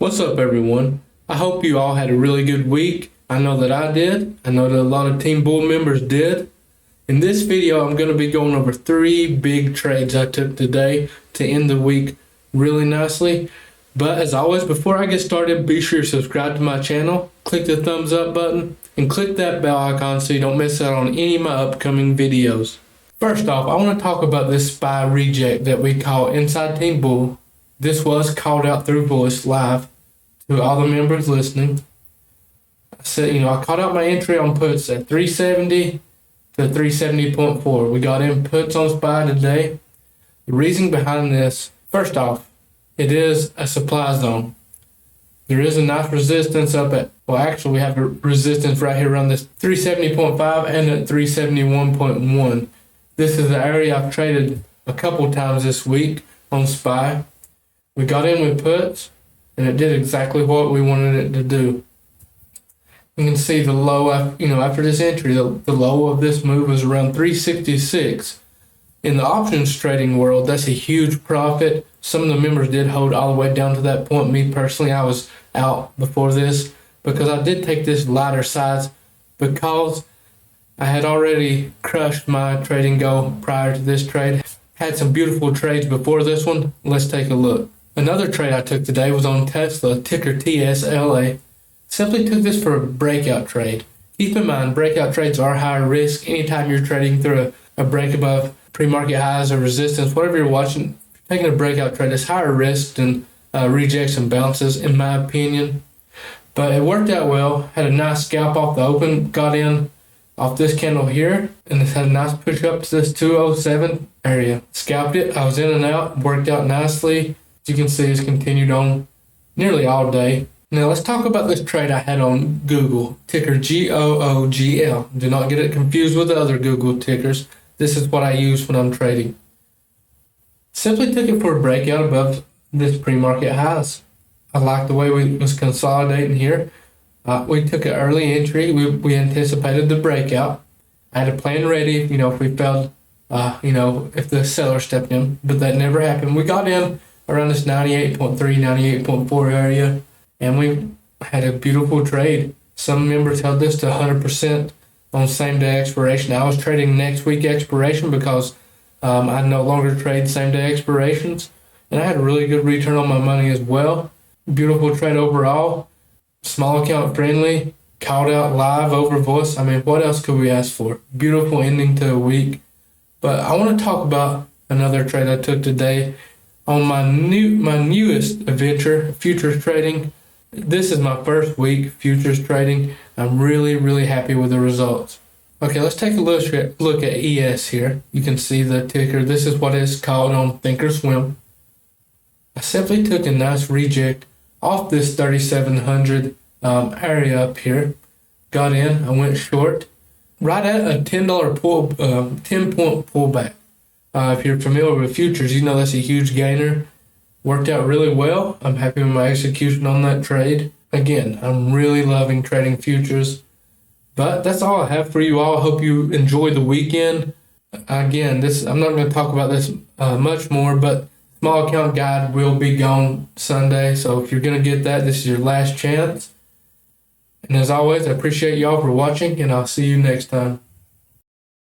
What's up, everyone? I hope you all had a really good week. I know that I did. I know that a lot of Team Bull members did. In this video, I'm going to be going over 3 big trades I took today to end the week really nicely. But as always, before I get started, be sure to subscribe to my channel, click the thumbs up button, and click that bell icon so you don't miss out on any of my upcoming videos. First off, I want to talk about this SPY reject that we call Inside Team Bull. This was called out through voice live to all the members listening. I said, I called out my entry on puts at 370 to 370.4. We got in puts on SPY today. The reason behind this, first off, it is a supply zone. There is a nice resistance up at, we have a resistance right here around this 370.5 and at 371.1. This is the area I've traded a couple times this week on SPY. We got in with puts, and it did exactly what we wanted it to do. You can see the low, after this entry, the low of this move was around 366. In the options trading world, that's a huge profit. Some of the members did hold all the way down to that point. Me personally, I was out before this because I did take this lighter size because I had already crushed my trading goal prior to this trade. Had some beautiful trades before this one. Let's take a look. Another trade I took today was on Tesla, ticker TSLA. Simply took this for a breakout trade. Keep in mind, breakout trades are higher risk. Anytime you're trading through a break above pre-market highs or resistance, whatever you're watching, taking a breakout trade is higher risk than rejects and bounces, in my opinion. But it worked out well. Had a nice scalp off the open. Got in off this candle here, and it had a nice push up to this 207 area. Scalped it. I was in and out. Worked out nicely. As you can see, it's continued on nearly all day. Now let's talk about this trade I had on Google, ticker GOOGL. Do not get it confused with the other Google tickers. This is what I use when I'm trading. Simply took it for a breakout above this pre-market highs. I like the way we was consolidating here. We took an early entry. We anticipated the breakout. I had a plan ready, if we felt, if the seller stepped in, but that never happened. We got in around this 98.3, 98.4 area, and we had a beautiful trade. Some members held this to 100% on same day expiration. I was trading next week expiration because I no longer trade same day expirations, and I had a really good return on my money as well. Beautiful trade overall. Small account friendly, called out live over voice. What else could we ask for? Beautiful ending to a week. But I want to talk about another trade I took today on my newest venture, futures trading. This is my first week futures trading. I'm really, really happy with the results. Okay, let's take a look at ES here. You can see the ticker. This is what it's called on Thinkorswim. I simply took a nice reject off this 3,700 area up here. Got in. I went short right at a $10 pull, 10-point pullback. If you're familiar with futures, you know that's a huge gainer. Worked out really well. I'm happy with my execution on that trade. Again, I'm really loving trading futures. But that's all I have for you all. Hope you enjoy the weekend. Again, I'm not going to talk about this much more, but small account guide will be gone Sunday. So if you're going to get that, this is your last chance. And as always, I appreciate y'all for watching, and I'll see you next time.